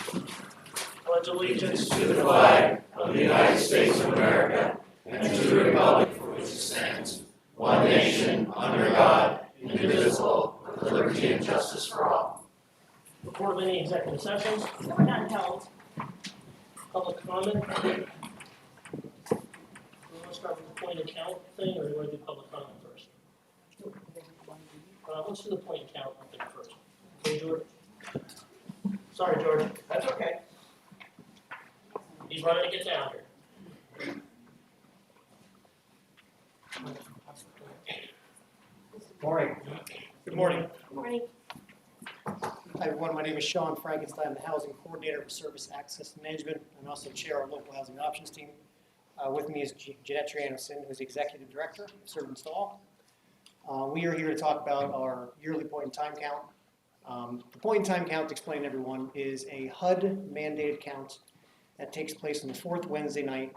Pledge allegiance to the flag of the United States of America and to the republic for which it stands, one nation, under God, indivisible, with liberty and justice for all. Report of any executive sessions. None held. Public comment. Do you want to start with the point of count thing, or do you want to do public comment first? Let's do the point of count thing first. Okay, George? Sorry, George. That's okay. He's running to get down here. Morning. Good morning. Good morning. Hi, everyone. My name is Sean Frankenstein. I'm the Housing Coordinator for Service Access Management and also chair our local housing options team. With me is Jeanette Trianosin, who's the Executive Director of Serve and Install. We are here to talk about our yearly point in time count. The point in time count, to explain to everyone, is a HUD mandated count that takes place on the fourth Wednesday night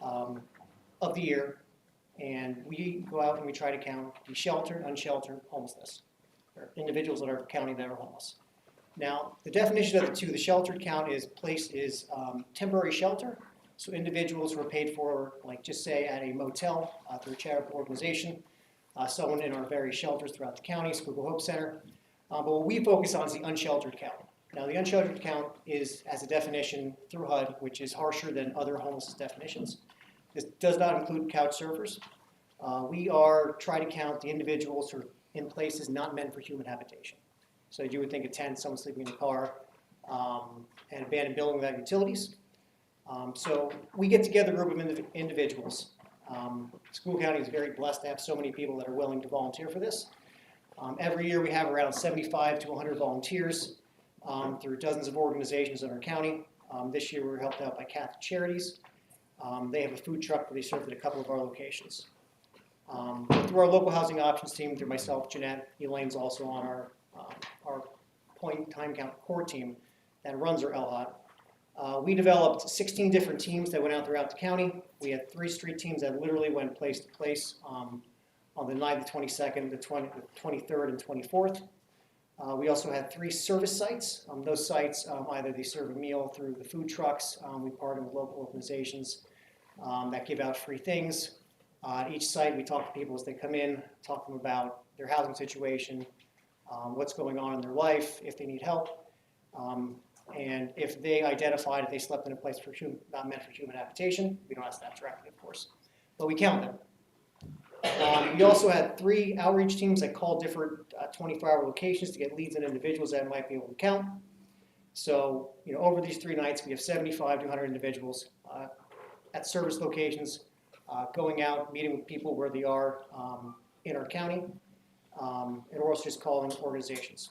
of the year. And we go out and we try to count the sheltered, unsheltered, homelessness, or individuals that are county that are homeless. Now, the definition of the two, the sheltered count is temporary shelter. So individuals who are paid for, like just say at a motel through a charitable organization, someone in our various shelters throughout the county, Schuylkill Hope Center. But what we focus on is the unsheltered count. Now, the unsheltered count has a definition through HUD, which is harsher than other homelessness definitions. This does not include couch surfers. We are trying to count the individuals who are in places not meant for human habitation. So you would think a tent, someone sleeping in a car, an abandoned building without utilities. So we get together a group of individuals. Schuylkill County is very blessed to have so many people that are willing to volunteer for this. Every year we have around 75 to 100 volunteers through dozens of organizations in our county. This year we were helped out by Catholic Charities. They have a food truck that they serve at a couple of our locations. Through our local housing options team, through myself, Jeanette, Elaine's also on our point time count core team that runs our LHOT. We developed 16 different teams that went out throughout the county. We had 3 street teams that literally went place to place on the night, the 22nd, the 23rd, and 24th. We also had 3 service sites. Those sites, either they serve a meal through the food trucks. We partner with local organizations that give out free things. At each site, we talk to people as they come in, talk to them about their housing situation, what's going on in their life, if they need help, and if they identify that they slept in a place not meant for human habitation. We don't ask that directly, of course, but we count them. We also had 3 outreach teams that called different 24-hour locations to get leads on individuals that might be able to count. So, over these 3 nights, we have 75 to 100 individuals at service locations, going out, meeting with people where they are in our county, and we're also just calling organizations.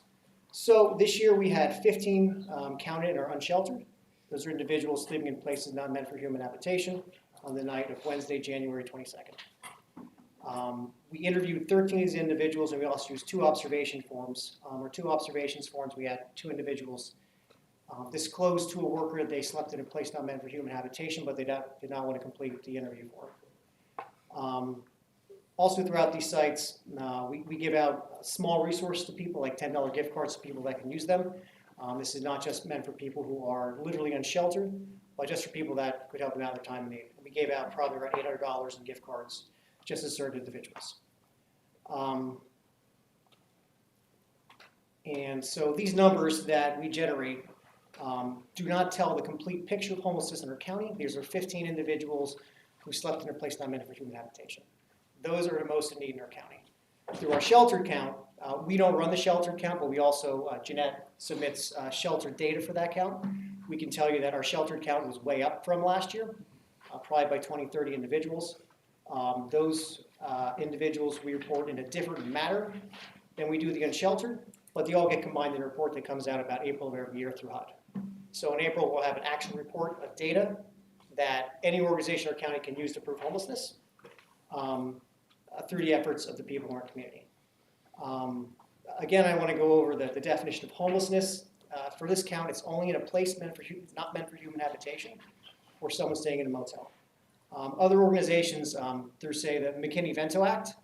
So this year we had 15 counted in our unsheltered. Those are individuals living in places not meant for human habitation on the night of Wednesday, January 22nd. We interviewed 13 of these individuals, and we also used 2 observation forms. Or 2 observations forms, we had 2 individuals disclose to a worker that they slept in a place not meant for human habitation, but they did not want to complete the interview form. Also throughout these sites, we give out small resources to people, like $10 gift cards to people that can use them. This is not just meant for people who are literally unsheltered, but just for people that could help them out in their time of need. We gave out probably around $800 in gift cards just to certain individuals. And so these numbers that we generate do not tell the complete picture of homelessness in our county. These are 15 individuals who slept in a place not meant for human habitation. Those are the most in need in our county. Through our sheltered count, we don't run the sheltered count, but we also, Jeanette submits sheltered data for that count. We can tell you that our sheltered count was way up from last year, probably by 20, 30 individuals. Those individuals we report in a different manner than we do the unsheltered, but they all get combined in a report that comes out about April of every year through HUD. So in April, we'll have an action report of data that any organization or county can use to prove homelessness through the efforts of the people in our community. Again, I want to go over the definition of homelessness. For this count, it's only in a place not meant for human habitation, or someone staying in a motel. Other organizations, through, say, the McKinney-Vento Act,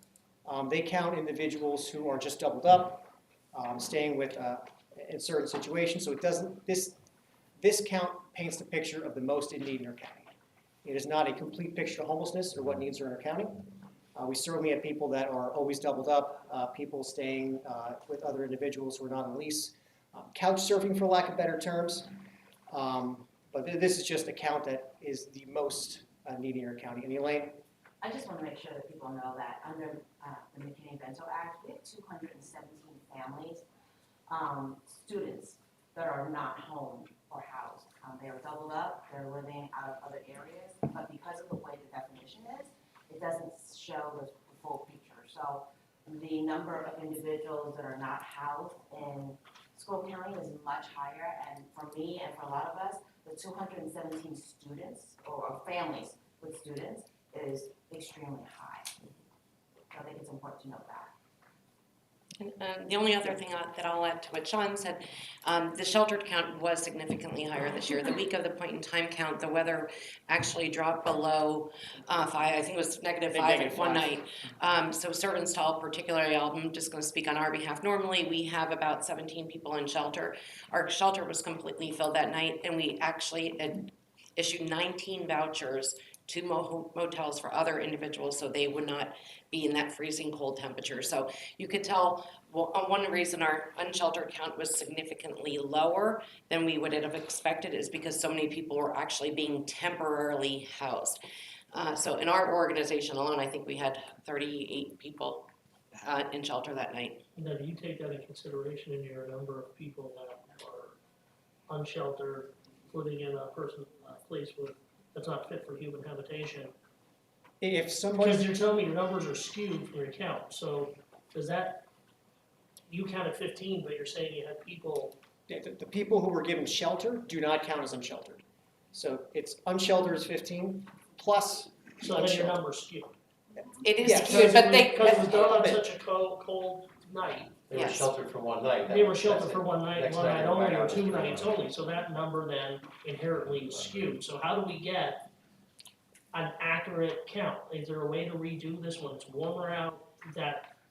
they count individuals who are just doubled up, staying with in certain situations. So it doesn't. This count paints the picture of the most in need in our county. It is not a complete picture of homelessness or what needs are in our county. We certainly have people that are always doubled up, people staying with other individuals who are not on lease, couch surfing for lack of better terms. But this is just a count that is the most needy in our county. And Elaine? I just want to make sure that people know that under the McKinney-Vento Act, we have 217 families, students that are not home or housed. They are doubled up, they're living out of other areas, but because of the way the definition is, it doesn't show the full picture. So the number of individuals that are not housed in Schuylkill County is much higher, and for me and for a lot of us, the 217 students or families with students is extremely high. I think it's important to note that. And the only other thing that I'll add to what Sean said, the sheltered count was significantly higher this year. The week of the point in time count, the weather actually dropped below 5. I think it was -5 one night. So servants to all, particularly, I'm just going to speak on our behalf. Normally, we have about 17 people in shelter. Our shelter was completely filled that night, and we actually had issued 19 vouchers to motels for other individuals so they would not be in that freezing cold temperature. So you could tell one reason our unsheltered count was significantly lower than we would have expected is because so many people were actually being temporarily housed. So in our organization alone, I think we had 38 people in shelter that night. Now, do you take that into consideration in your number of people that are unsheltered, living in a place that's not fit for human habitation? If somebody, Because you're telling me your numbers are skewed from your count, so does that, you counted 15, but you're saying you had people. the people who were given shelter do not count as unsheltered. So it's unsheltered is 15 plus So then your unsheltered. number's skewed. It is Yes. skewed, but Because it was done on but- such a cold night. They were Yes. sheltered for one night. They were sheltered for one night Next only, right or out 2 is nights different. only, so that number then inherently is skewed. So how do we get an accurate count? Is there a way to redo this when it's warmer out,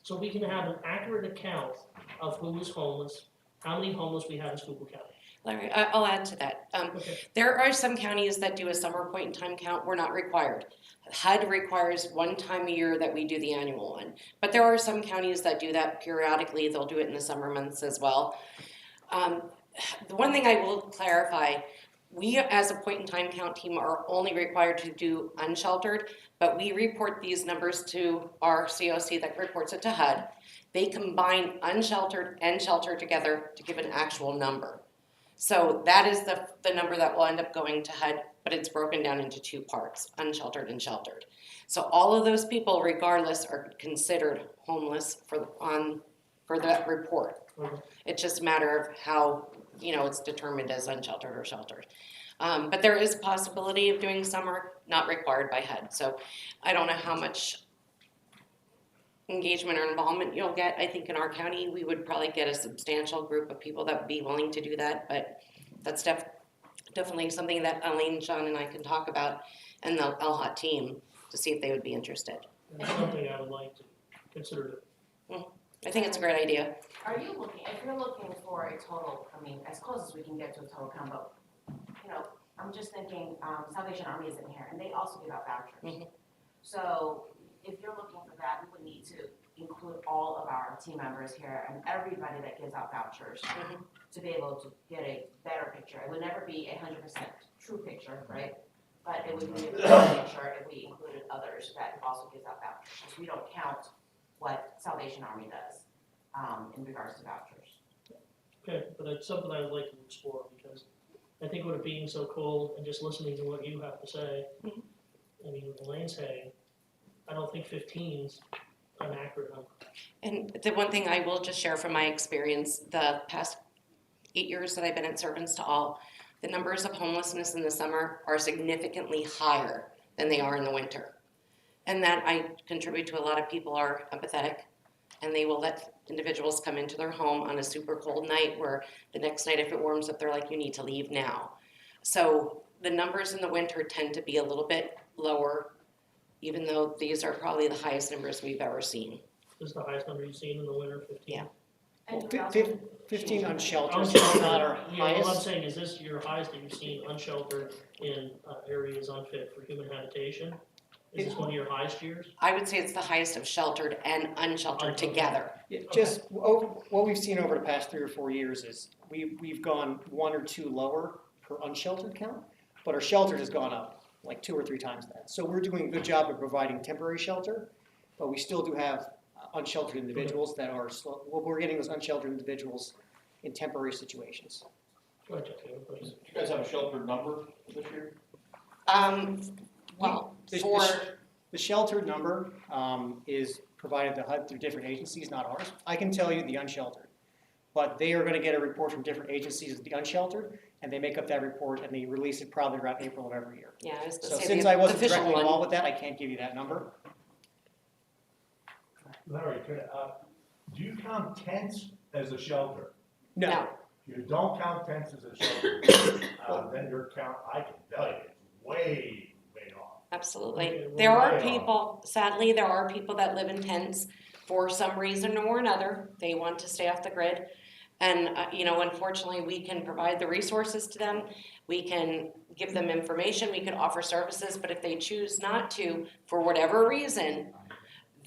so we can have an accurate account of who is homeless, how many homeless we have in Schuylkill County? Larry, I'll add to that. Okay. There are some counties that do a summer point in time count. We're not required. HUD requires one time a year that we do the annual one. But there are some counties that do that periodically. They'll do it in the summer months as well. The one thing I will clarify, we as a point in time count team are only required to do unsheltered, but we report these numbers to our COC that reports it to HUD. They combine unsheltered and sheltered together to give an actual number. So that is the number that will end up going to HUD, but it's broken down into 2 parts, unsheltered and sheltered. So all of those people, regardless, are considered homeless for that report. Okay. It's just a matter of how, it's determined as unsheltered or sheltered. But there is a possibility of doing summer, not required by HUD. So I don't know how much engagement or involvement you'll get. I think in our county, we would probably get a substantial group of people that would be willing to do that, but that's definitely something that Elaine, Sean, and I can talk about, and the LHOT team, to see if they would be interested. That's something I would like to consider. I think it's a great idea. Are you looking, if you're looking for a total, as close as we can get to a total count, but, I'm just thinking, Salvation Army isn't here, and they also give out vouchers. Mhm. So if you're looking for that, we would need to include all of our team members here and everybody that gives out vouchers Mhm. to be able to get a better picture. It would never be 100% true picture, right? But it would be a better picture if we included others that also gives out vouchers. Because we don't count what Salvation Army does in regards to vouchers. Okay, but it's something I would like to explore, because I think with it being so cold and just listening to what you have to say, Mhm. I mean, with Elaine's saying, I don't think 15's an accurate number. And the one thing I will just share from my experience, the past 8 years that I've been at Servants to All, the numbers of homelessness in the summer are significantly higher than they are in the winter. And that I contribute to a lot of people are empathetic, and they will let individuals come into their home on a super cold night where the next night if it warms up, they're like, you need to leave now. So the numbers in the winter tend to be a little bit lower, even though these are probably the highest numbers we've ever seen. This is the highest number you've seen in the winter, 15? Yeah. And Well, we also- 15 unsheltered is Unsheltered, not our yeah, what I'm highest. saying is this your highest that you've seen unsheltered in areas unfit for human habitation? Is this one of your highest years? I would say it's the highest of sheltered and unsheltered together. Yeah, just what we've seen over the past 3 or 4 years is we've gone 1 or 2 lower per unsheltered count, but our sheltered has gone up like 2 or 3 times that. So we're doing a good job of providing temporary shelter, but we still do have unsheltered individuals that are, well, we're getting those unsheltered individuals in temporary situations. Go ahead, Jeff, you have a question? Do you guys have a sheltered number this year? Well, The- for, The sheltered number is provided to HUD through different agencies, not ours. I can tell you the unsheltered, but they are going to get a report from different agencies of the unsheltered, and they make up that report and they release it probably around April of every year. yeah, I was So gonna say since the I wasn't official directly one. involved with that, I can't give you that number. Larry, do you count tents as a shelter? No. You don't count tents as a shelter, then your count, I can tell you, it's way, way off. Absolutely. Okay, well, There are way off. people, sadly, there are people that live in tents for some reason or another. They want to stay off the grid. And, unfortunately, we can provide the resources to them. We can give them information. We can offer services. But if they choose not to, for whatever reason,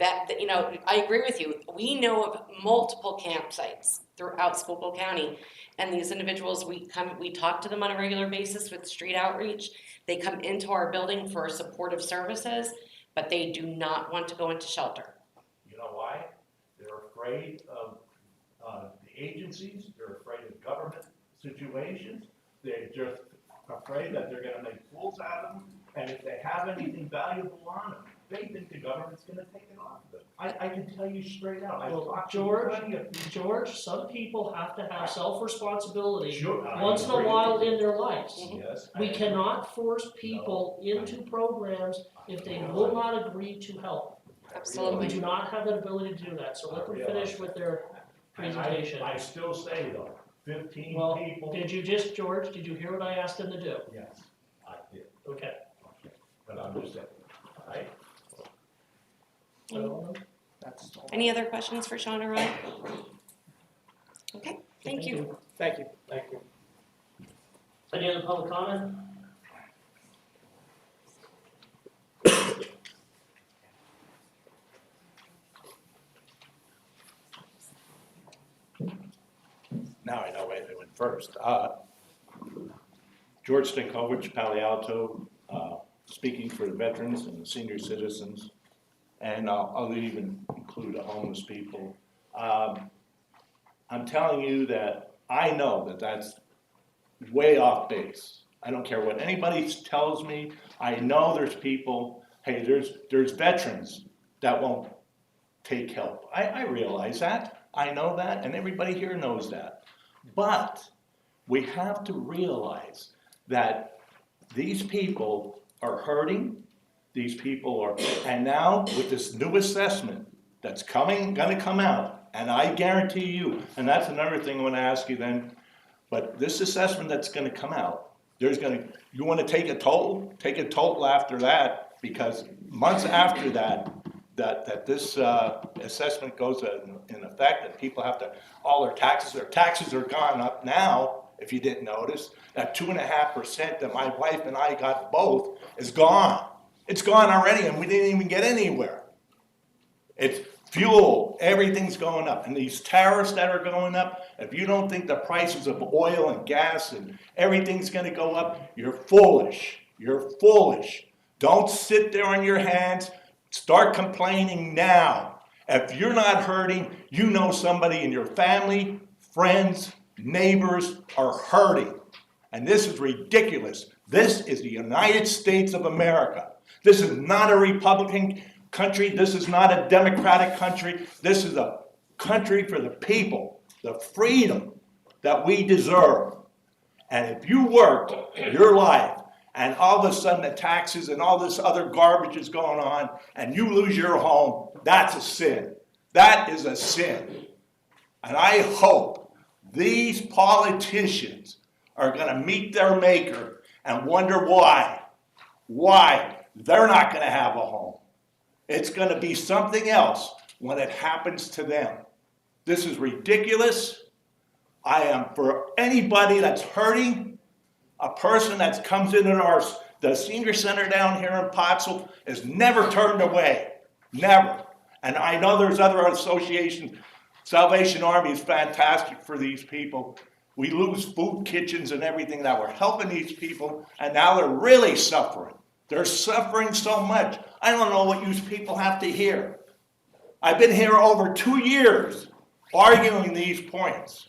I agree with you. We know of multiple campsites throughout Schuylkill County. And these individuals, we talk to them on a regular basis with street outreach. They come into our building for supportive services, but they do not want to go into shelter. You know why? They're afraid of the agencies, they're afraid of government situations, they're just afraid that they're gonna make fools out of them, and if they have anything valuable on them, they think the government's gonna take it off of them. I can tell you straight out, I've Well, talked to George, plenty of people. George, some people have to have self-responsibility Sure, I once in a agree. while in their lives. Yes. I We agree. cannot force people into programs if they will not agree to help. We Absolutely. do not have that ability to do that, so let them finish with their And presentation. I still say though, 15 Well, people. George, did you hear what I asked them to do? Yes, I did, Okay. but I'm just saying, all right? So, That's all. Any other questions for Sean or Ron? Okay, thank you. Thank you. Thank you. Any other public comment? Now I know where they went first. George Stankovich, Palo Alto, speaking for the veterans and the senior citizens, and I'll even include the homeless people. I'm telling you that I know that that's way off base. I don't care what anybody tells me. I know there's people, hey, there's veterans that won't take help. I realize that. I know that, and everybody here knows that. But we have to realize that these people are hurting, these people are, and now with this new assessment that's gonna come out, and I guarantee you, and that's another thing I wanna ask you then, but this assessment that's gonna come out, you wanna take a toll after that, because months after that this assessment goes in effect, and people have to, all their taxes are gone up now, if you didn't notice, that 2.5% that my wife and I got both is gone. It's gone already, and we didn't even get anywhere. It's fuel, everything's going up, and these tariffs that are going up, if you don't think the prices of oil and gas and everything's gonna go up, you're foolish. You're foolish. Don't sit there on your hands. Start complaining now. If you're not hurting, you know somebody in your family, friends, neighbors are hurting. And this is ridiculous. This is the United States of America. This is not a Republican country. This is not a Democratic country. This is a country for the people, the freedom that we deserve. And if you worked your life and all of a sudden the taxes and all this other garbage is going on and you lose your home, that's a sin. That is a sin. And I hope these politicians are going to meet their maker and wonder why they're not going to have a home. It's going to be something else when it happens to them. This is ridiculous. I am for anybody that's hurting, a person that comes into the senior center down here in Pottsville is never turned away, never. And I know there's other associations. Salvation Army is fantastic for these people. We lose food kitchens and everything that were helping these people, and now they're really suffering. They're suffering so much. I don't know what you people have to hear. I've been here over 2 years arguing these points.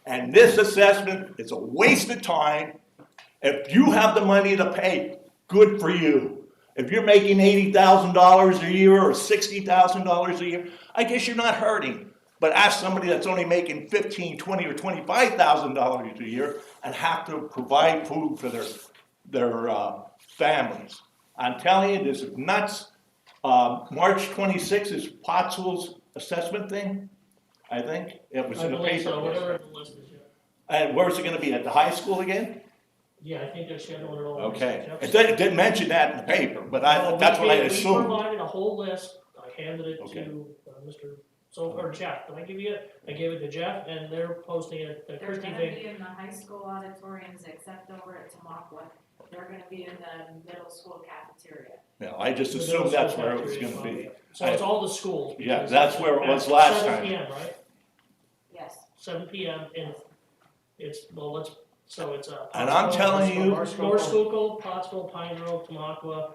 And this assessment is a waste of time. If you have the money to pay, good for you. If you're making $80,000 a year or $60,000 a year, I guess you're not hurting. But ask somebody that's only making $15,000, $20,000, or $25,000 a year and have to provide food for their families. I'm telling you, this is nuts. March 26th is Pottsville's assessment thing, I think. It was in the paper. So, whatever the list is, yeah. And where's it gonna be, at the high school again? Yeah, I think they're scheduling it all. Okay, it didn't mention that in the paper, but that's what I We assumed. provided a whole list, I handed it Okay. to or Jeff, did I give you it? I gave it to Jeff, and they're posting it, They're Christie gonna thing. be in the high school auditoriums except over at Tamaqua. They're gonna be in the middle school cafeteria. Yeah, I just The assumed middle that's school where it was cafeteria gonna is be. on. So it's all the schools. Yeah, because that's where it was at last 7 time. PM, right? Yes. 7 PM, and it's, so it's And I'm telling you- North Schuylkill, Pottsville, Pine Grove, Tamaqua,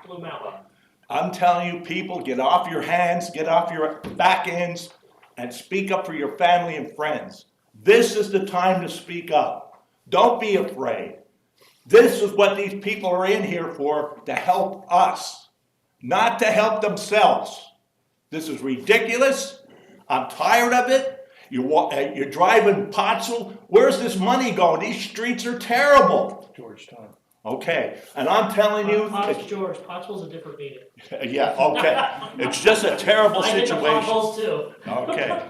Blue Mountain. I'm telling you, people, get off your hands, get off your back ends, and speak up for your family and friends. This is the time to speak up. Don't be afraid. This is what these people are in here for, to help us, not to help themselves. This is ridiculous. I'm tired of it. You're driving Pottsville. Where's this money going? These streets are terrible. Georgetown. Okay, and I'm telling you, Pottsville's a different meeting. yeah, okay. It's just a terrible I hit the situation. potholes too. Okay.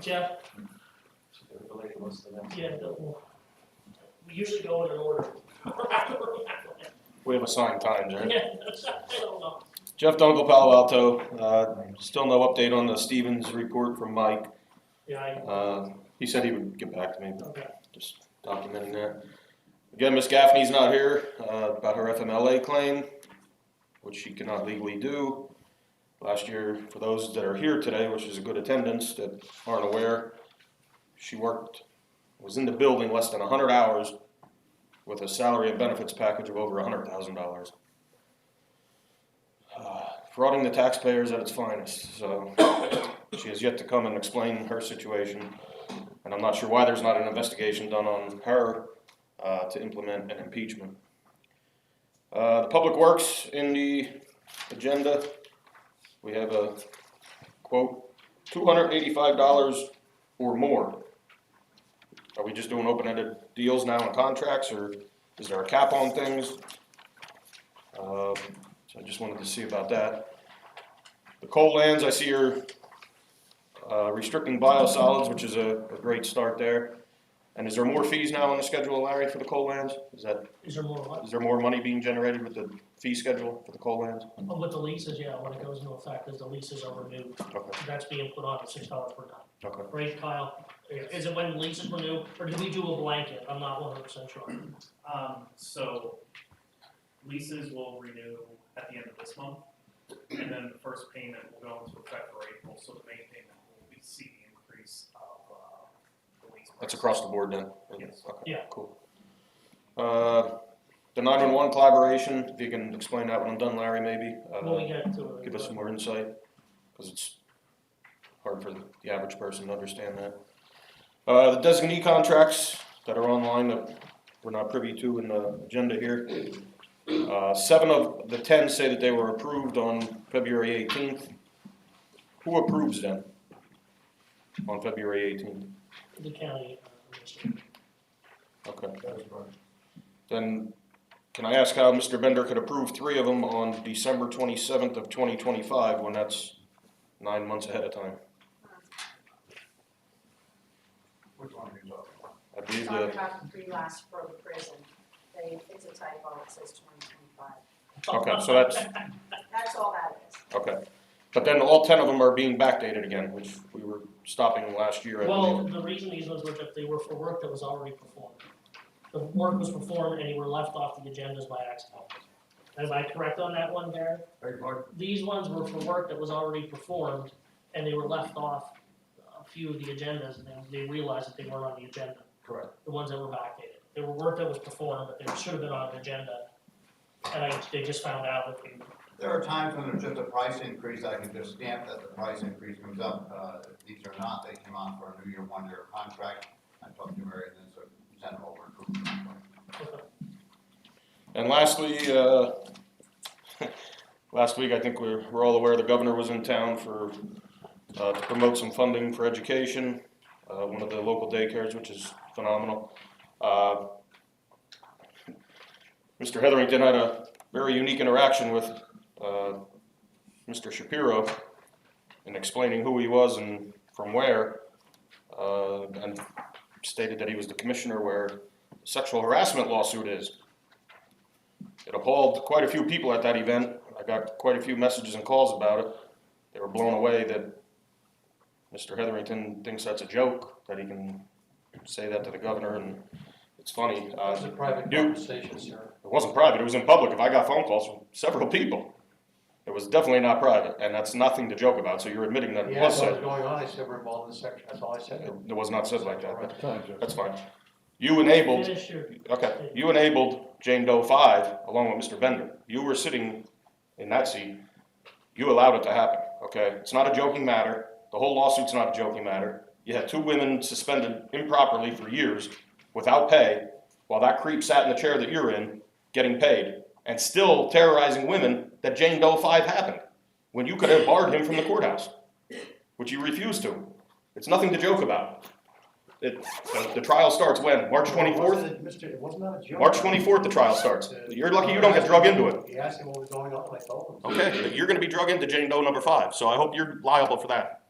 Jeff? Yeah, we usually go in an order. We have assigned times, right? Yeah, I don't know. Jeff Dunkel, Palo Alto. Still no update on the Stevens report from Mike. Yeah, He said he would get back to me, okay. just documenting that. Again, Ms. Gaffney's not here about her FMLA claim, which she cannot legally do. Last year, for those that are here today, which is a good attendance that aren't aware, she was in the building less than 100 hours with a salary and benefits package of over $100,000. Frauding the taxpayers at its finest. So she has yet to come and explain her situation, and I'm not sure why there's not an investigation done on her to implement an impeachment. The Public Works in the agenda, we have a quote, $285 or more. Are we just doing open-ended deals now on contracts, or is there a cap on things? So I just wanted to see about that. The coal lands, I see you're restricting biosolids, which is a great start there. And is there more fees now on the schedule, Larry, for the coal lands? Is there more what? Is there more money being generated with the fee schedule for the coal lands? Oh, with the leases, yeah, when it goes into effect, as the leases are renewed, Okay, that's being put on at $6 per ton. okay. Right, Kyle? Is it when leases renew, or do we do a blanket? I'm not 100% sure. So leases will renew at the end of this month, and then the first payment will go into effect for April, so the May payment will see the increase of the lease. That's price. across the board then? Yes. Okay, Yeah. cool. The 911 collaboration, if you can explain that when I'm done, Larry, maybe? When we get to it. Give us some more insight, because it's hard for the average person to understand that. The designee contracts that are online that we're not privy to in the agenda here. 7 of the 10 say that they were approved on February 18th. Who approves them on February 18th? The county. Commissioner. Okay. Then, can I ask how Mr. Bender could approve 3 of them on December 27th of 2025 when that's 9 months ahead of time? Which one are you talking about? I believe Talking the, about the 3 last for the prison, it's a typo, it says 2025. okay, so that's, That's all that is. okay. But then all 10 of them are being backdated again, which we were stopping last year, I Well, believe. the reason these ones were that they were for work that was already performed. The work was performed and you were left off the agendas by accident. Am I correct on that one, Gary? These ones were for work that was already performed and they were left off a few of the agendas and then they realized that they weren't on the agenda. Correct. The ones that were backdated. They were work that was performed, but they should have been on an agenda. And they just found out that they. There are times when there's just a price increase, I can just stamp that the price increase comes up. If these are not, they come on for a new year, 1-year contract. I talked to Mary and then so send them over to. And lastly, last week, I think we're all aware the governor was in town for, to promote some funding for education, one of the local daycares, which is phenomenal. Mr. Hetherington had a very unique interaction with Mr. Shapiro in explaining who he was and from where, and stated that he was the commissioner where the sexual harassment lawsuit is. It appalled quite a few people at that event. I got quite a few messages and calls about it. They were blown away that Mr. Hetherington thinks that's a joke, that he can say that to the governor, and it's funny. It was a private conversation, sir. It wasn't private, it was in public. If I got phone calls from several people, it was definitely not private, and that's nothing to joke about, so you're admitting that it Yeah, was what was said. going on, I said we're involved in the section, that's all I said. It was not said like that, Right. but that's fine. You enabled, Finish your. okay, you enabled Jane Doe 5 along with Mr. Bender. You were sitting in that seat. You allowed it to happen, okay? It's not a joking matter. The whole lawsuit's not a joking matter. You had 2 women suspended improperly for years without pay, while that creep sat in the chair that you're in, getting paid, and still terrorizing women that Jane Doe 5 happened, when you could have barred him from the courthouse, which you refused to. It's nothing to joke about. The trial starts when? March 24th? It was not a joke. March 24th, the trial starts. You're lucky you don't get drug into it. He asked him what was going on, I told him. Okay, but you're gonna be drug into Jane Doe number 5, so I hope you're liable for that.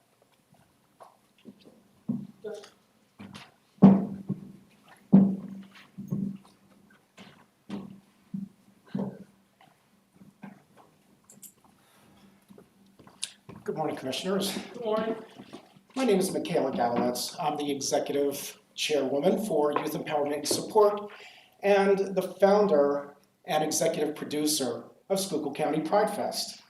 Good morning, Commissioners. Good morning. My name is Michaela Gallowitz. I'm the Executive Chairwoman for Youth Empowerment and Support and the founder and executive producer of Schuylkill County Pride Fest.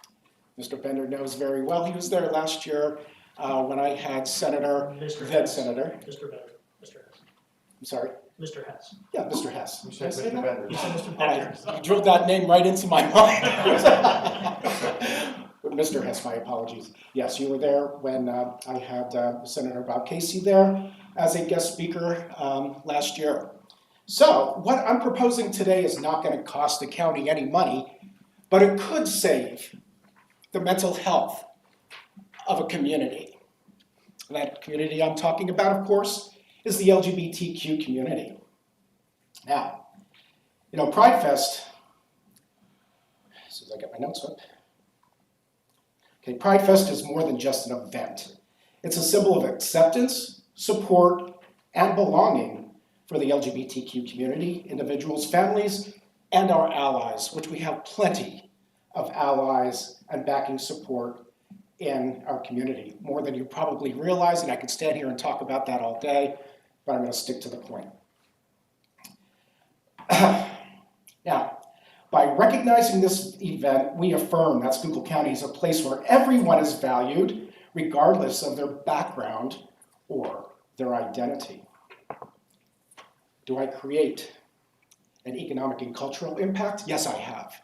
Mr. Bender knows very well. He was there last year when I had Mr. then Hess. Senator, Mr. Bender, Mr. Hess. I'm sorry, Mr. Hess. yeah, Mr. Hess. You said Did I say Mr. that? Bender. You said Mr. I Bender. drilled that name right into my mind. Mr. Hess, my apologies. Yes, you were there when I had Senator Bob Casey there as a guest speaker last year. So what I'm proposing today is not going to cost the county any money, but it could save the mental health of a community. That community I'm talking about, of course, is the LGBTQ community. Now, you know, Pride Fest, as soon as I get my notes up. Okay, Pride Fest is more than just an event. It's a symbol of acceptance, support, and belonging for the LGBTQ community, individuals, families, and our allies, which we have plenty of allies and backing support in our community, more than you probably realize, and I could stand here and talk about that all day, but I'm going to stick to the point. Now, by recognizing this event, we affirm that Schuylkill County is a place where everyone is valued, regardless of their background or their identity. Do I create an economic and cultural impact? Yes, I have.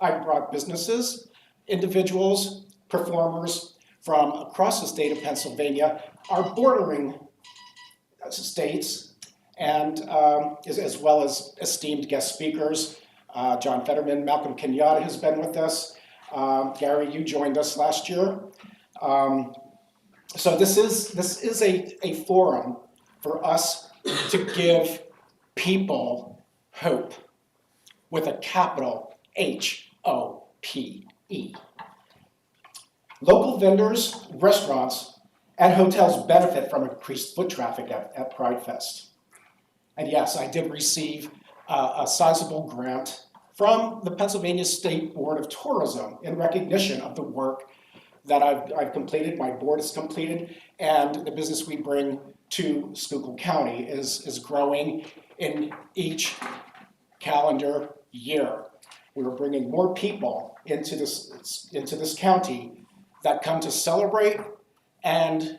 I've brought businesses, individuals, performers from across the state of Pennsylvania, our bordering states, and as well as esteemed guest speakers. John Fetterman, Malcolm Kenyatta has been with us. Gary, you joined us last year. So this is a forum for us to give people hope with a capital H-O-P-E. Local vendors, restaurants, and hotels benefit from increased foot traffic at Pride Fest. And yes, I did receive a sizable grant from the Pennsylvania State Board of Tourism in recognition of the work that I've completed, my board has completed, and the business we bring to Schuylkill County is growing in each calendar year. We're bringing more people into this county that come to celebrate and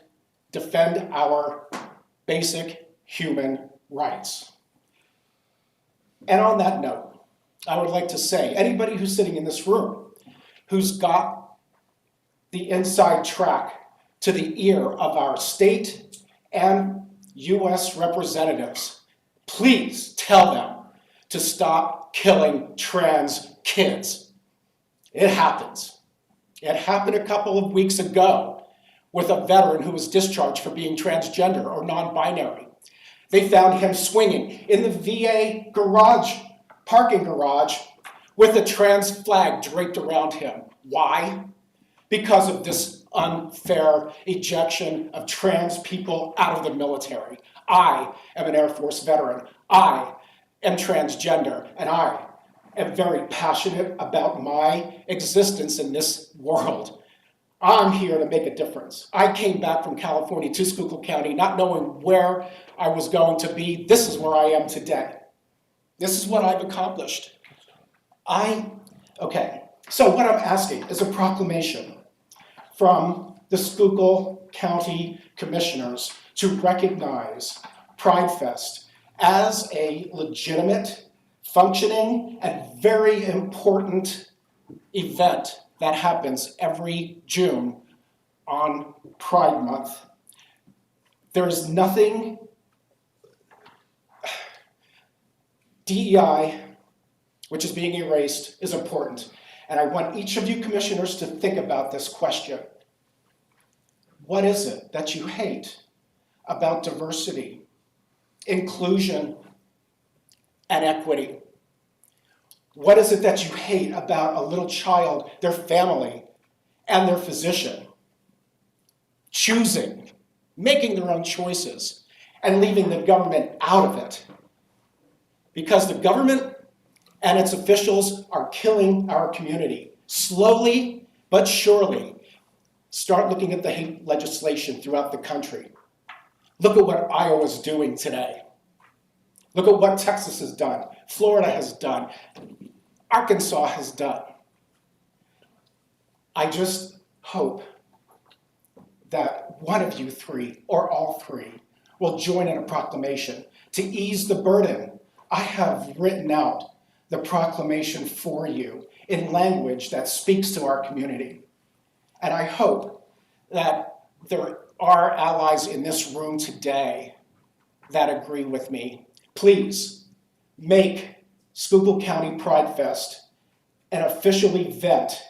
defend our basic human rights. And on that note, I would like to say, anybody who's sitting in this room who's got the inside track to the ear of our state and US representatives, please tell them to stop killing trans kids. It happens. It happened a couple of weeks ago with a veteran who was discharged for being transgender or non-binary. They found him swinging in the VA parking garage, with a trans flag draped around him. Why? Because of this unfair ejection of trans people out of the military. I am an Air Force veteran. I am transgender, and I am very passionate about my existence in this world. I'm here to make a difference. I came back from California to Schuylkill County not knowing where I was going to be. This is where I am today. This is what I've accomplished. So what I'm asking is a proclamation from the Schuylkill County Commissioners to recognize Pride Fest as a legitimate, functioning, and very important event that happens every June on Pride Month. There is nothing DEI, which is being erased, is important. And I want each of you commissioners to think about this question. What is it that you hate about diversity, inclusion, and equity? What is it that you hate about a little child, their family, and their physician choosing, making their own choices, and leaving the government out of it? Because the government and its officials are killing our community. Slowly but surely, start looking at the hate legislation throughout the country. Look at what Iowa's doing today. Look at what Texas has done, Florida has done, Arkansas has done. I just hope that one of you three, or all three, will join in a proclamation to ease the burden. I have written out the proclamation for you in language that speaks to our community. And I hope that there are allies in this room today that agree with me. Please make Schuylkill County Pride Fest an official event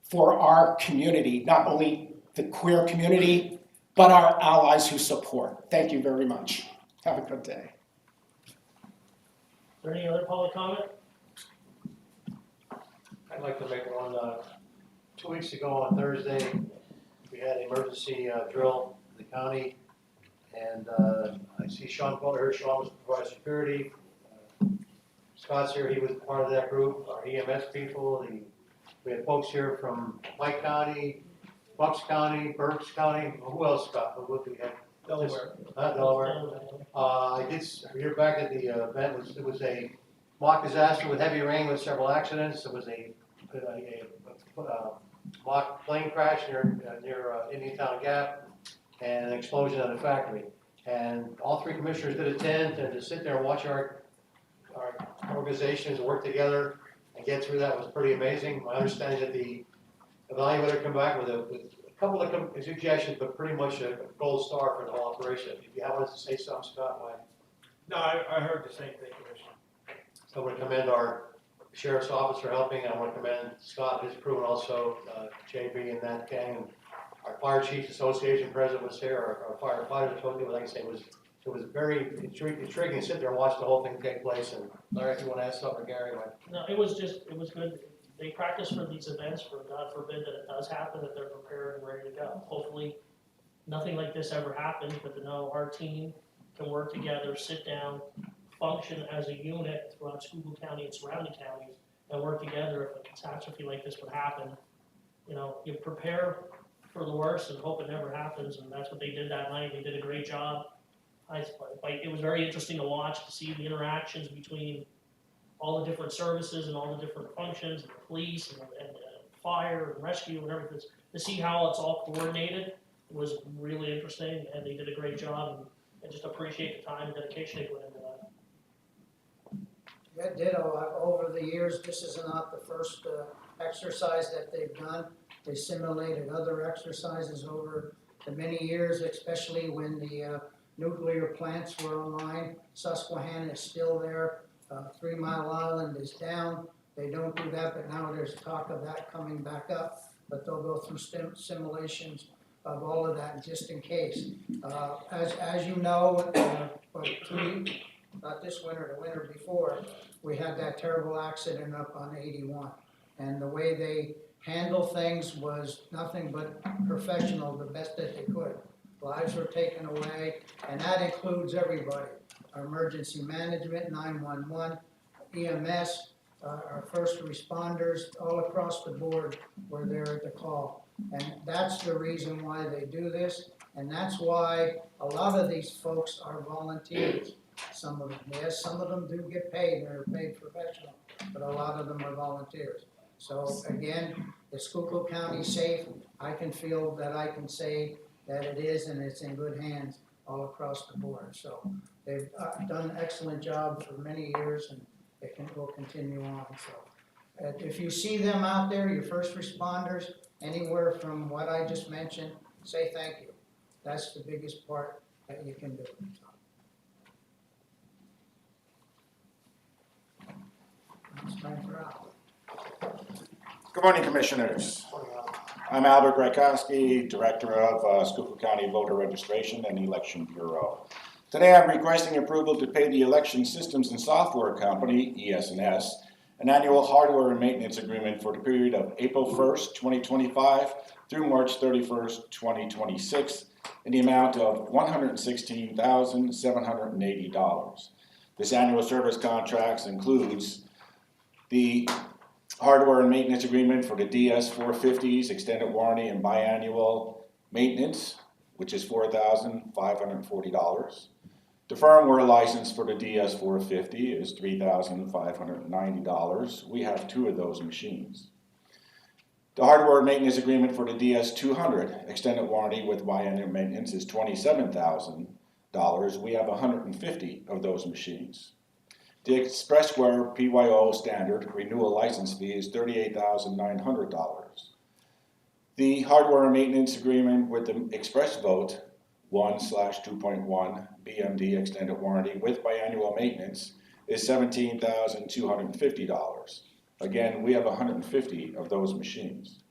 for our community, not only the queer community, but our allies who support. Thank you very much. Have a good day. Is there any other public comment? I'd like to make one, 2 weeks ago on Thursday, we had an emergency drill in the county, and I see Sean Butler, Sean was providing security. Scott's here, he was part of that group, our EMS people, we had folks here from Pike County, Bucks County, Berks County, who else, Scott, what do we have? Delaware. Delaware. I did hear back at the event, it was a mock disaster with heavy rain with several accidents. It was a mock plane crash near Indiantown Gap and an explosion at a factory. And all three commissioners did attend, and to sit there and watch our organizations work together and get through that was pretty amazing. My understanding that the evaluator come back with a couple of suggestions, but pretty much a gold star for the whole operation. If you wanted to say something, Scott, why? No, I heard the same thing, Commissioner. So I want to commend our sheriff's office for helping. I want to commend Scott and his crew, and also JB and that gang. And our fire chiefs association president was here. Our firefighters association, like I say, it was very intriguing to sit there and watch the whole thing take place. And Larry, if you want to ask something, or Gary, No, it was good. They practice for these events, for God forbid that it does happen, that they're prepared and ready to go. Hopefully, nothing like this ever happens, but to know our team can work together, sit down, function as a unit throughout Schuylkill County and surrounding counties, and work together if a catastrophe like this would happen. you prepare for the worst and hope it never happens, and that's what they did that night. They did a great job. It was very interesting to watch, to see the interactions between all the different services and all the different functions, and the police and fire and rescue and everything. To see how it's all coordinated was really interesting, and they did a great job, and I just appreciate the time and dedication they put into that. Yeah, ditto. Over the years, this is not the first exercise that they've done. They simulated other exercises over the many years, especially when the nuclear plants were online. Susquehanna is still there. 3 Mile Island is down. They don't do that, but now there's talk of that coming back up. But they'll go through simulations of all of that just in case. As you know, not this winter, the winter before, we had that terrible accident up on 81. And the way they handled things was nothing but professional, the best that they could. Lives were taken away, and that includes everybody. Our emergency management, 911, EMS, our first responders, all across the board were there at the call. And that's the reason why they do this, and that's why a lot of these folks are volunteers. Some of them, yes, some of them do get paid, they're paid professional, but a lot of them are volunteers. So again, is Schuylkill County safe? I can feel that I can say that it is, and it's in good hands all across the board. So they've done an excellent job for many years, and it will continue on. So if you see them out there, your first responders, anywhere from what I just mentioned, say thank you. That's the biggest part that you can do. It's time for Al. Good morning, Commissioners. I'm Albert Grakowski, Director of Schuylkill County Voter Registration and Election Bureau. Today I'm requesting approval to pay the Election Systems and Software Company, ES&S, an annual hardware and maintenance agreement for the period of April 1st, 2025 through March 31st, 2026 in the amount of $116,780. This annual service contract includes the hardware and maintenance agreement for the DS450s, extended warranty and biannual maintenance, which is $4,540. The firmware license for the DS450 is $3,590. We have 2 of those machines. The hardware and maintenance agreement for the DS200, extended warranty with biannual maintenance, is $27,000. We have 150 of those machines. The Expressware PYO standard renewal license fee is $38,900. The hardware and maintenance agreement with the Express Vote 1/2.1 BMD extended warranty with biannual maintenance is $17,250. Again, we have 150 of those machines.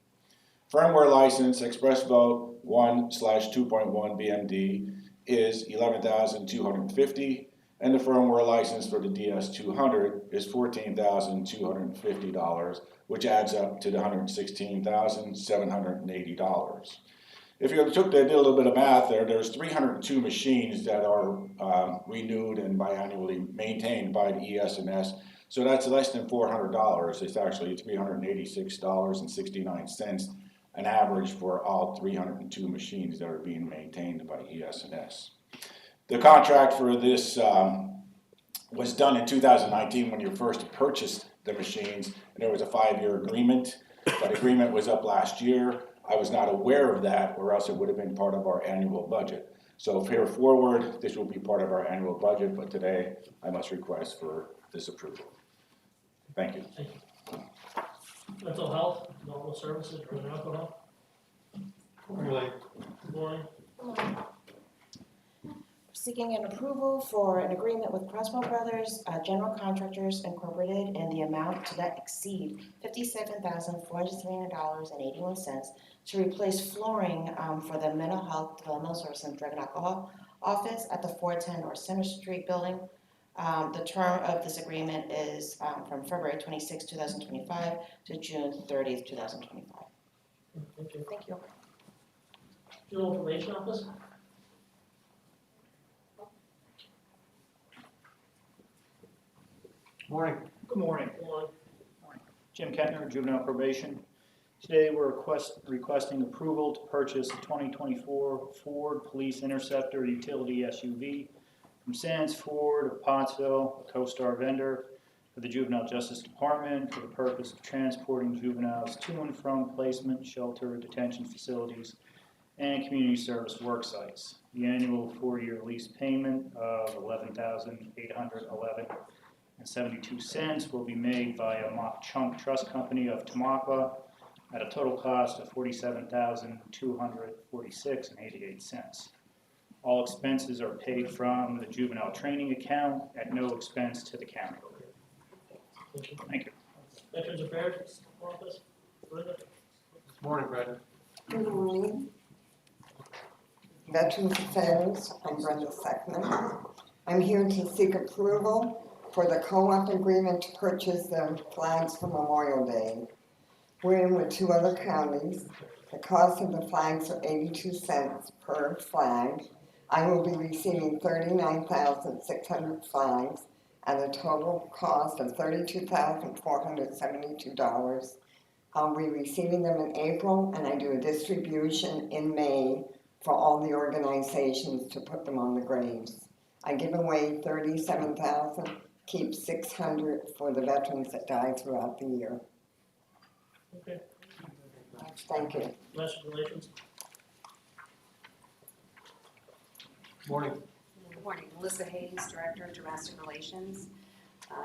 Firmware license Express Vote 1/2.1 BMD is $11,250. And the firmware license for the DS200 is $14,250, which adds up to the $116,780. If you did a little bit of math there's 302 machines that are renewed and biannually maintained by the ES&S. So that's less than $400. It's actually $386.69 an average for all 302 machines that are being maintained by ES&S. The contract for this was done in 2019 when you first purchased the machines, and there was a 5-year agreement. That agreement was up last year. I was not aware of that, or else it would have been part of our annual budget. So here forward, this will be part of our annual budget, but today I must request for this approval. Thank you. Thank you. Mental health, normal services, drug and alcohol. Really? Good morning. Seeking an approval for an agreement with Croswell Brothers General Contractors Incorporated in the amount to not exceed $57,479.81 to replace flooring for the Mental Health Developmental Service and Drug and Alcohol Office at the 410 North Center Street building. The term of this agreement is from February 26, 2025 to June 30th, 2025. Thank you. Thank you. General Information Office. Morning. Good morning. Good morning. Jim Kettner, Juvenile Probation. Today, we're requesting approval to purchase a 2024 Ford Police Interceptor utility SUV from Sands Ford of Pottsville, a CoStar vendor, for the Juvenile Justice Department for the purpose of transporting juveniles to and from placement, shelter, detention facilities, and community service work sites. The annual 4-year lease payment of $11,811.72 will be made by a Mock Chunk Trust Company of Tamaqua at a total cost of $47,246.88. All expenses are paid from the juvenile training account at no expense to the county. Thank you. Veterans Affairs Office, Brenda? Good morning, Brenda. Good morning. Veterans Affairs, I'm Brenda Seckman. I'm here to seek approval for the co-op agreement to purchase the flags for Memorial Day. We're in with 2 other counties. The cost of the flags are 82 cents per flag. I will be receiving 39,600 flags at a total cost of $32,472. I'll be receiving them in April, and I do a distribution in May for all the organizations to put them on the graves. I give away 37,000, keep 600 for the veterans that die throughout the year. Okay. Thank you. Domestic Relations? Morning. Good morning, Melissa Hayes, Director of Domestic Relations.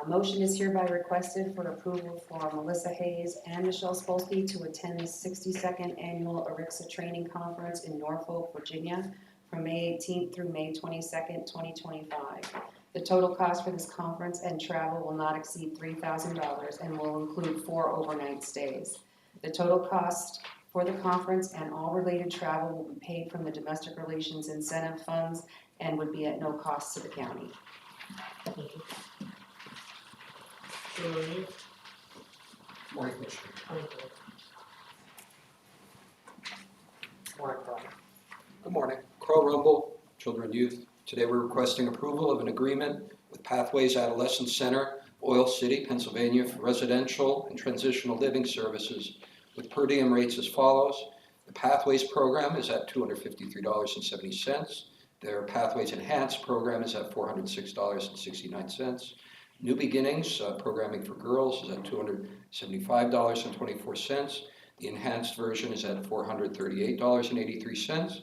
Motion is hereby requested for approval for Melissa Hayes and Michelle Spolsky to attend the 62nd Annual ARIXA Training Conference in Norfolk, Virginia, from May 18th through May 22nd, 2025. The total cost for this conference and travel will not exceed $3,000 and will include 4 overnight stays. The total cost for the conference and all related travel will be paid from the Domestic Relations Incentive Funds and would be at no cost to the county. Morning, Commissioner. Morning, Brian. Good morning. Crow Rumble, Children and Youth. Today we're requesting approval of an agreement with Pathways Adolescent Center, Oil City, Pennsylvania, for residential and transitional living services with per diem rates as follows. The Pathways program is at $253.70. Their Pathways Enhanced program is at $406.69. New Beginnings programming for girls is at $275.24. The enhanced version is at $438.83.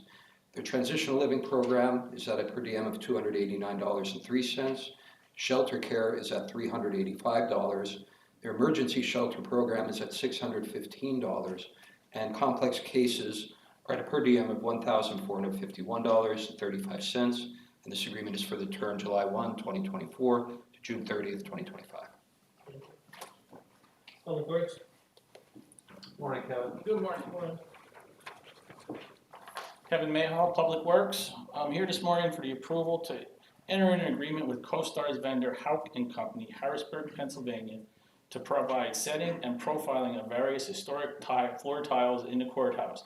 Their transitional living program is at a per diem of $289.03. Shelter care is at $385. Their emergency shelter program is at $615. And complex cases are at a per diem of $1,451.35. And this agreement is for the term July 1, 2024 to June 30th, 2025. Public Works? Morning, Kevin. Good morning. Kevin Mayhall, Public Works. I'm here this morning for the approval to enter an agreement with CoStar's vendor Houck & Company, Harrisburg, Pennsylvania, to provide setting and profiling of various historic floor tiles in the courthouse.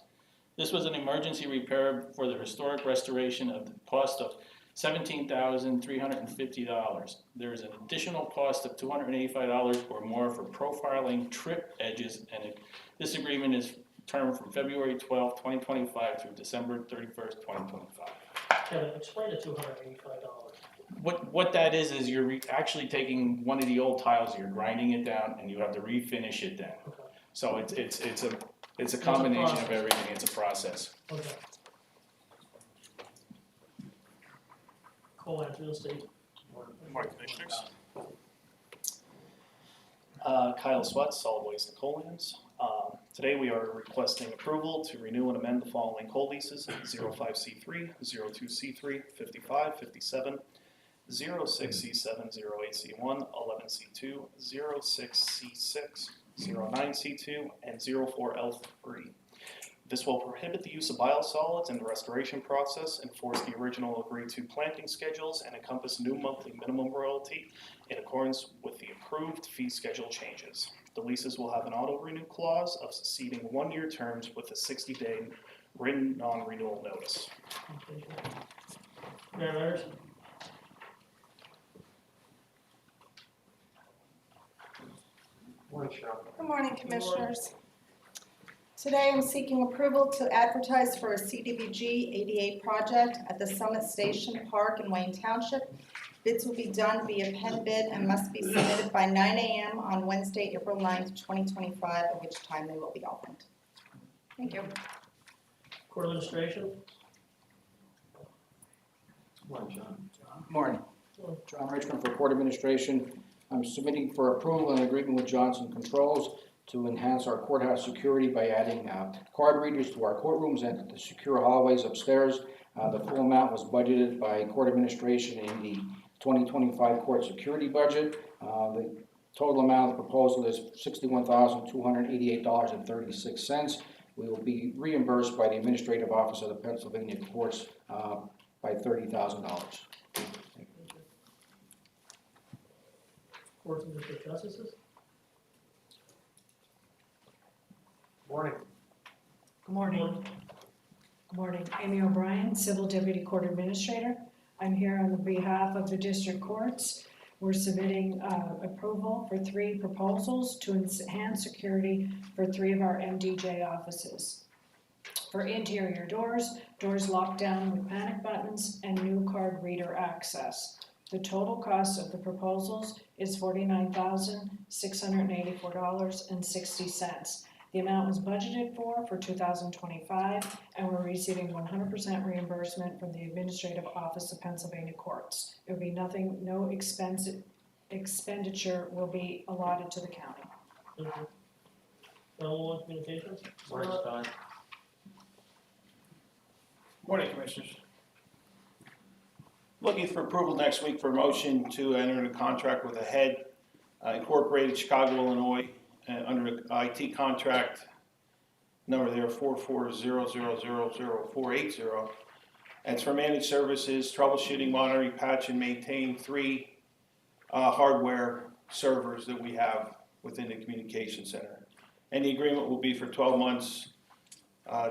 This was an emergency repair for the historic restoration of the cost of $17,350. There is an additional cost of $285 or more for profiling trip edges, and this agreement is term from February 12th, 2025 through December 31st, 2025. Kevin, explain the $285. What that is you're actually taking one of the old tiles, you're grinding it down, and you have to refinish it then. Okay. So it's a combination of everything. It's a process. Okay. Coal Real Estate? Morning, Commissioners. Kyle Swett, Solid Waste and Coal Lands. Today we are requesting approval to renew and amend the following coal leases: 05C3, 02C3, 55, 57, 06C7, 08C1, 11C2, 06C6, 09C2, and 04L3. This will prohibit the use of biosolids in the restoration process, enforce the original agreed-to planting schedules, and encompass new monthly minimum royalty in accordance with the approved fee schedule changes. The leases will have an auto-renew clause of succeeding 1-year terms with a 60-day written non-renewal notice. Mayor Myers? Morning, Cheryl. Good morning, Commissioners. Today, I'm seeking approval to advertise for a CDBG ADA project at the Summit Station Park in Wayne Township. Bids will be done via pen bid and must be submitted by 9 a.m. on Wednesday, April 9th, 2025, at which time they will be opened. Thank you. Court administration? Morning, John. Morning. John Richmond for Court Administration. I'm submitting for approval an agreement with Johnson Controls to enhance our courthouse security by adding card readers to our courtrooms and to secure hallways upstairs. The full amount was budgeted by Court Administration in the 2025 court security budget. The total amount of the proposal is $61,288.36. We will be reimbursed by the Administrative Office of the Pennsylvania Courts by $30,000. Courts and district justices? Morning. Good morning. Good morning. Amy O'Brien, Civil Deputy Court Administrator. I'm here on behalf of the district courts. We're submitting approval for 3 proposals to enhance security for 3 of our MDJ offices. For interior doors, doors locked down with panic buttons, and new card reader access. The total cost of the proposals is $49,684.60. The amount was budgeted for 2025, and we're receiving 100% reimbursement from the Administrative Office of Pennsylvania Courts. It will be nothing, no expenditure will be allotted to the county. Thank you. 911 communications? Morning, John. Morning, Commissioners. Looking for approval next week for a motion to enter into contract with Ahead Incorporated, Chicago, Illinois, under an IT contract number there 4400000480. And it's for managed services, troubleshooting, monitoring, patch, and maintain 3 hardware servers that we have within the communication center. And the agreement will be for 12 months,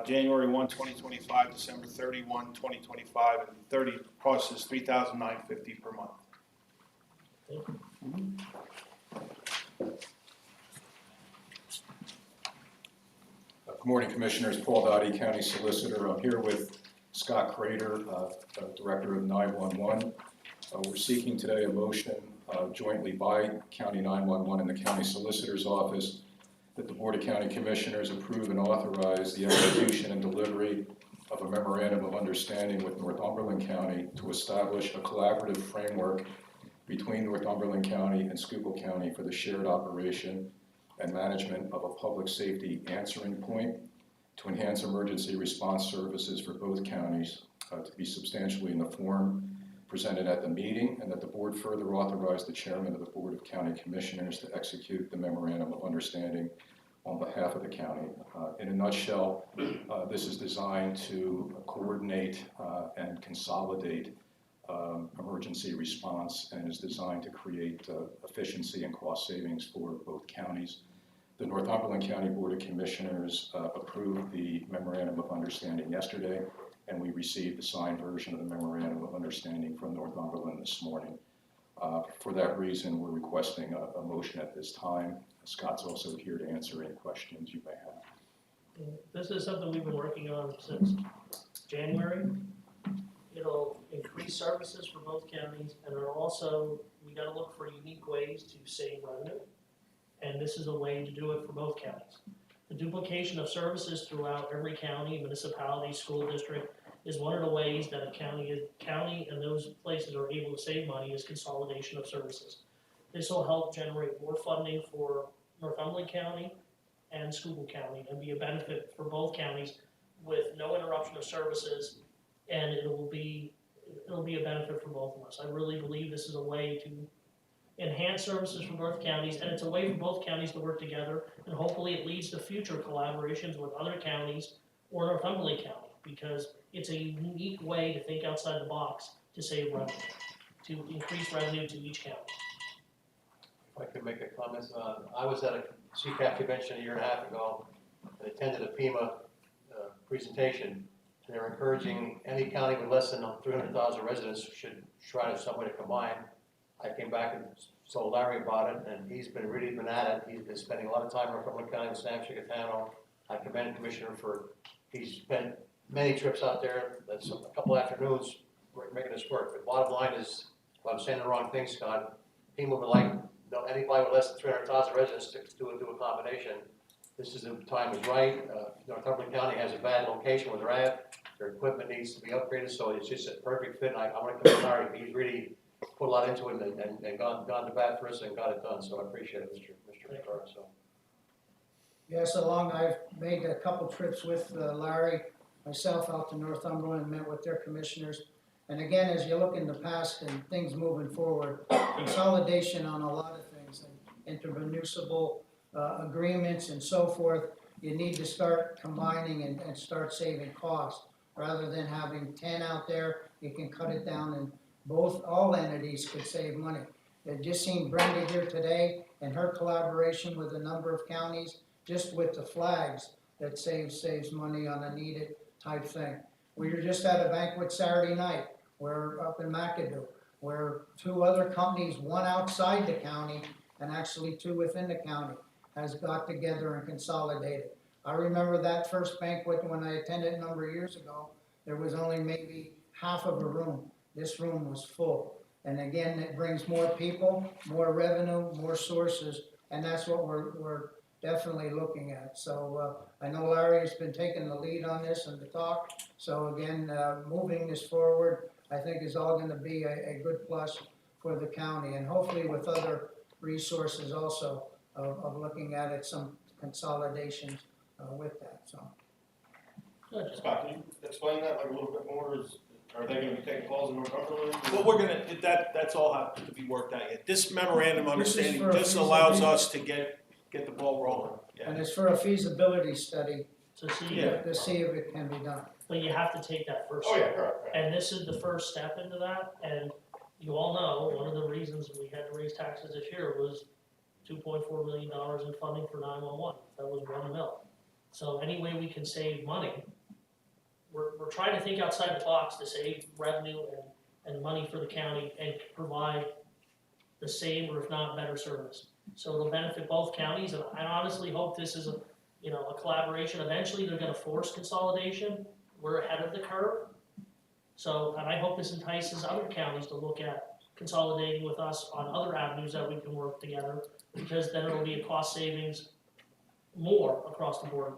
January 1, 2025, December 31, 2025, and 30 cost is $3,950 per month. Good morning, Commissioners. Paul Dottie, County Solicitor. I'm here with Scott Crater, Director of 911. We're seeking today a motion jointly by County 911 and the County Solicitor's Office that the Board of County Commissioners approve and authorize the execution and delivery of a memorandum of understanding with Northumberland County to establish a collaborative framework between Northumberland County and Schuylkill County for the shared operation and management of a public safety answering point to enhance emergency response services for both counties to be substantially in the form presented at the meeting, and that the board further authorize the chairman of the Board of County Commissioners to execute the memorandum of understanding on behalf of the county. In a nutshell, this is designed to coordinate and consolidate emergency response and is designed to create efficiency and cost savings for both counties. The Northumberland County Board of Commissioners approved the memorandum of understanding yesterday, and we received the signed version of the memorandum of understanding from Northumberland this morning. For that reason, we're requesting a motion at this time. Scott's also here to answer any questions you may have. This is something we've been working on since January. It'll increase services for both counties, and it'll also, we gotta look for unique ways to save revenue. And this is a way to do it for both counties. The duplication of services throughout every county, municipality, school district is one of the ways that a county and those places are able to save money is consolidation of services. This will help generate more funding for Northumberland County and Schuylkill County and be a benefit for both counties with no interruption of services, and it'll be a benefit for both of us. I really believe this is a way to enhance services for both counties, and it's a way for both counties to work together, and hopefully it leads to future collaborations with other counties or Northumberland County, because it's a unique way to think outside the box to save revenue, to increase revenue to each county. If I could make a comment, I was at a CCAP convention a year and a half ago and attended a FEMA presentation. And they were encouraging any county with less than 300,000 residents should try to some way to combine. I came back and told Larry about it, and he's been at it. He's been spending a lot of time in Northumberland County with Sam Chickatano, I commend the Commissioner for, he's spent many trips out there, that's a couple afternoons, making this work. But bottom line is, if I'm saying the wrong thing, Scott, people would like, no, anybody with less than 300,000 residents to do a combination. This is the time is right. Northumberland County has a bad location where they're at. Their equipment needs to be upgraded, so it's just a perfect fit. And I want to commend Larry. He's really put a lot into it and gone to bat for us and got it done. So I appreciate it, Mr. McCarr. So. Yes, along, I've made a couple trips with Larry, myself out to Northumberland, and met with their commissioners. And again, as you look in the past and things moving forward, consolidation on a lot of things, and intermunicipal agreements and so forth, you need to start combining and start saving costs. Rather than having 10 out there, you can cut it down and all entities could save money. I've just seen Brenda here today and her collaboration with a number of counties, just with the flags, that saves money on a needed type thing. We were just at a banquet Saturday night, where up in McAdoo, where 2 other companies, one outside the county and actually 2 within the county, has got together and consolidated. I remember that first banquet when I attended a number of years ago, there was only maybe half of a room. This room was full. And again, it brings more people, more revenue, more sources, and that's what we're definitely looking at. So I know Larry has been taking the lead on this and the talk. So again, moving this forward, I think is all going to be a good plus for the county, and hopefully with other resources also of looking at it, some consolidations with that. So. Good. Scott, can you explain that like a little bit more? Are they gonna be taking calls in Northumberland? Well, we're gonna, that's all have to be worked out yet. This memorandum of This is understanding for a just allows feasibility. us to get the ball rolling. And Yeah. it's for a feasibility study To see, to see if it can be done. but you have to take that first Oh, step. yeah, correct. And this is the first step into that, and you all know, one of the reasons we had to raise taxes this year was $2.4 million in funding for 911. That was $1 million. So any way we can save money, we're trying to think outside the box to save revenue and money for the county and provide the same or if not better service. So it'll benefit both counties, and I honestly hope this is a collaboration. Eventually, they're gonna force consolidation. We're ahead of the curve. So, and I hope this entices other counties to look at consolidating with us on other avenues that we can work together, because then it'll be a cost savings more across the board.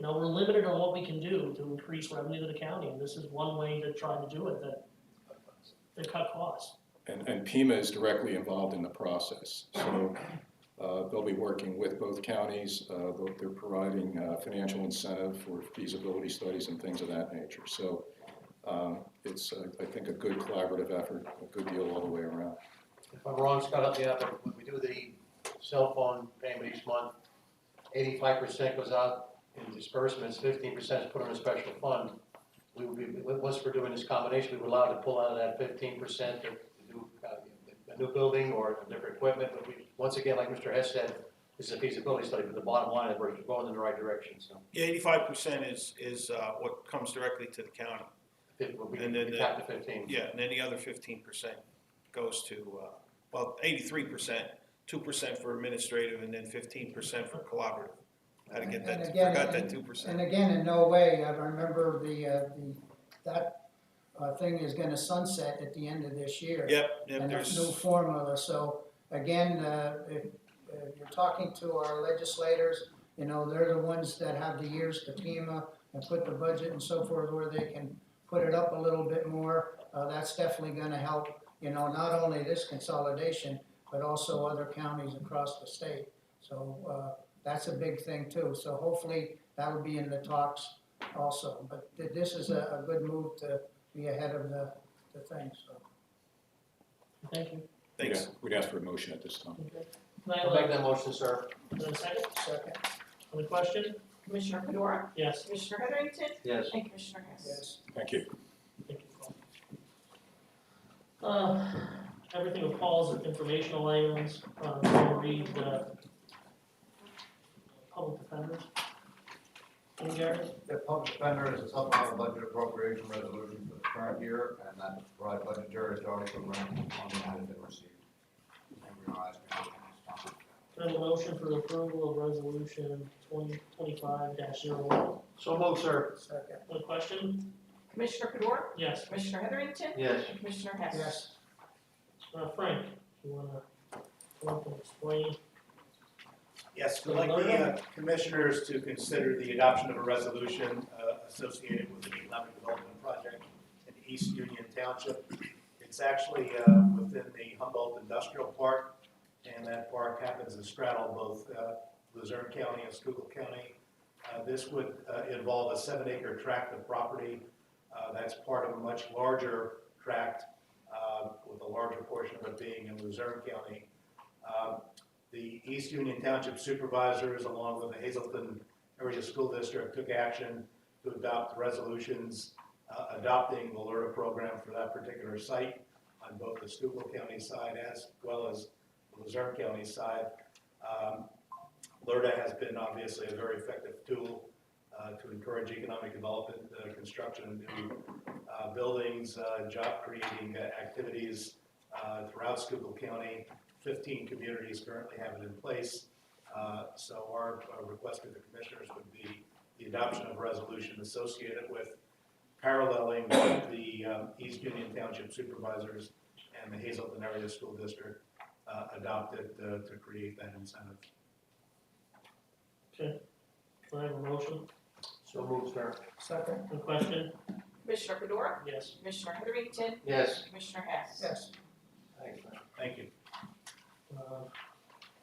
We're limited on what we can do to increase revenue to the county, and this is one way to try to do it, to cut costs. And Pima is directly involved in the process. So they'll be working with both counties. They're providing financial incentive for feasibility studies and things of that nature. So it's, I think, a good collaborative effort, a good deal all the way around. If I'm wrong, Scott, help me out, but when we do the cell phone payment each month, 85% goes out in disbursements, 15% is put in a special fund. We will be, once we're doing this combination, we were allowed to pull out of that 15% to do a new building or different equipment. But we, once again, like Mr. Hess said, this is a feasibility study, but the bottom line is we're going in the right direction. So Yeah, 85% is what comes directly to the county. And then cap to 15. Yeah, and then the other 15% goes to, 83%, 2% for administrative, and then 15% for collaborative. How to get that, And again, forgot that 2%. And again, in no way, I remember that thing is gonna sunset at the end of this year. Yep, And there's. a new formula, so again, if you're talking to our legislators, they're the ones that have the years to FEMA and put the budget and so forth where they can put it up a little bit more. That's definitely gonna help, not only this consolidation, but also other counties across the state. So that's a big thing too. So hopefully that will be in the talks also. But this is a good move to be ahead of the thing, so. Thank you. Thanks. We'd ask for a motion at this time. I'll make that motion, sir. Is there a second? Second. On the question? Commissioner Fedora, Yes. Commissioner Heatherington, Yes. and Commissioner Hess. Yes. Thank you. Thank you. Everything with Paul's informational items, we'll read the public defenders. Gary? The public defender is a supplemental budget appropriation resolution for the current year, and that provide budgetary authority for grant on the has been received. And we are asking for this. Can I have a motion for the approval of resolution 2025-01. So moved, sir. Second. On the question? Commissioner Fedor, Yes. Commissioner Heatherington, Yes. and Commissioner Hess. Yes. Frank, you wanna come up and explain? Yes, we'd like the commissioners to consider the adoption of a resolution associated with the economic development project in East Union Township. It's actually within the Humboldt Industrial Park, and that park happens to straddle both Luzerne County and Schuylkill County. This would involve a 7-acre tract of property that's part of a much larger tract, with a larger portion of it being in Luzerne County. The East Union Township supervisors, along with the Hazelton Area School District, took action to adopt resolutions adopting the LRTA program for that particular site on both the Schuylkill County side as well as the Luzerne County side. LRTA has been obviously a very effective tool to encourage economic development, construction of new buildings, job-creating activities throughout Schuylkill County. 15 communities currently have it in place. So our request to the commissioners would be the adoption of a resolution associated with paralleling the East Union Township supervisors and the Hazelton Area School District adopted to create that incentive. Okay. Do I have a motion? So moved, sir. Second. On the question? Commissioner Fedor, Yes. Commissioner Heatherington, Yes. Commissioner Hess. Yes. Thanks, man. Thank you.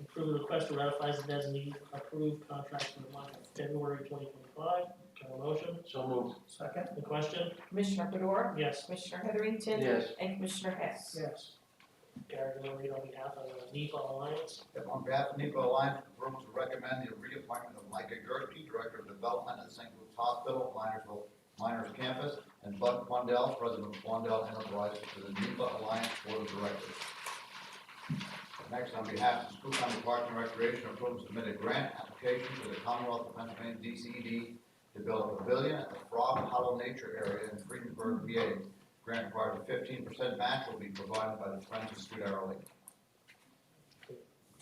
Approve the request to ratify the designee approved contract for the month of February 2025. Can I have a motion? So moved. Second. The question? Commissioner Fedor, Yes. Commissioner Heatherington, Yes. and Commissioner Hess. Yes. Gary, do you want to read on behalf of the NEPA Alliance? On behalf of NEPA Alliance, the board to recommend the reappointment of Micah Gerke, Director of Development at St. Luke's Hospital, Miners Campus, and Bud Quandell, President of Quandell Enterprises, to the NEPA Alliance Board of Directors. Next, on behalf of the School County Parks and Recreation, approve and submit a grant application to the Commonwealth of Pennsylvania DCED to build a pavilion at the Frog Hollow Nature Area in Friedenberg, PA. Grant required a 15% match will be provided by the Friends of Scoot Arrow Lake.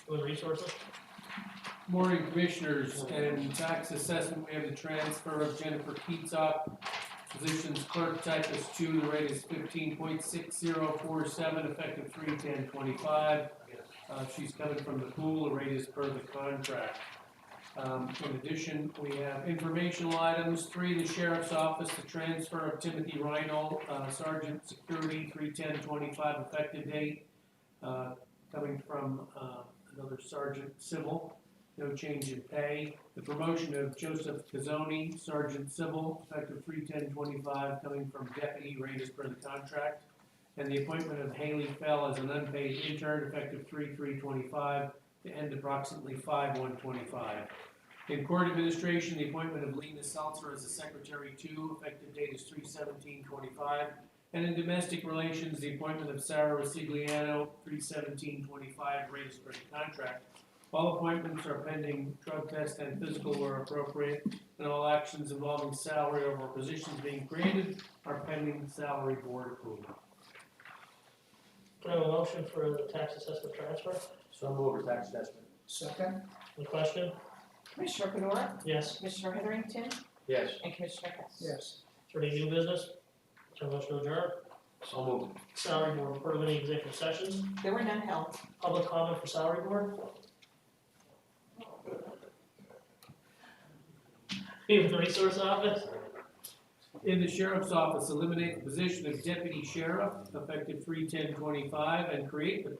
Human Resources? Morning, Commissioners. And tax assessment, we have the transfer of Jennifer Keatsock, positions clerk typist 2, the rate is 15.6047, effective 3/10/25. She's coming from the pool, the rate is per the contract. In addition, we have informational items, 3, the Sheriff's Office, the transfer of Timothy Reinhold, Sergeant Security, 3/10/25, effective date, coming from another Sergeant Civil, no change in pay. The promotion of Joseph Cazzoni, Sergeant Civil, effective 3/10/25, coming from Deputy, rate as per the contract. And the appointment of Haley Fell as an unpaid intern, effective 3/3/25, to end approximately 5/1/25. In court administration, the appointment of Lena Seltzer as a Secretary 2, effective date is 3/17/25. And in domestic relations, the appointment of Sarah Rosigliano, 3/17/25, rate as per the contract. All appointments are pending drug test and physical where appropriate, and all actions involving salary over positions being created are pending salary board approval. Can I have a motion for the tax assessment transfer? So moved, tax assessment. Second. The question? Commissioner Fedor, Yes. Commissioner Heatherington, Yes. and Commissioner Hess. Yes. Is there any new business? Is there a motion to adjourn? So moved. Salary board, approve any executive sessions? There were none held. Public comment for salary board? Human Resource Office? In the Sheriff's Office, eliminate the position of Deputy Sheriff, effective 3/10/25, and create the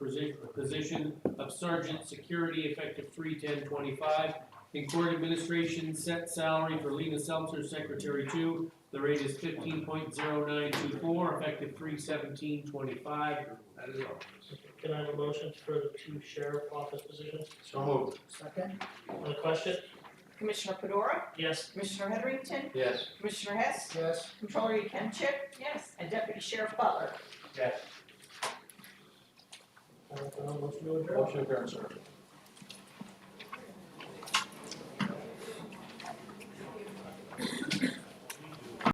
position of Sergeant Security, effective 3/10/25. In Court Administration, set salary for Lena Seltzer, Secretary 2, the rate is 15.0924, effective 3/17/25. That is all. Can I have a motion for the 2 sheriff office positions? So moved. Second. On the question? Commissioner Fedora, Yes. Commissioner Heatherington, Yes. Commissioner Hess, Yes. Controller Yekenship, yes, and Deputy Sheriff Butler. Yes. Motion to adjourn? Motion adjourned, sir.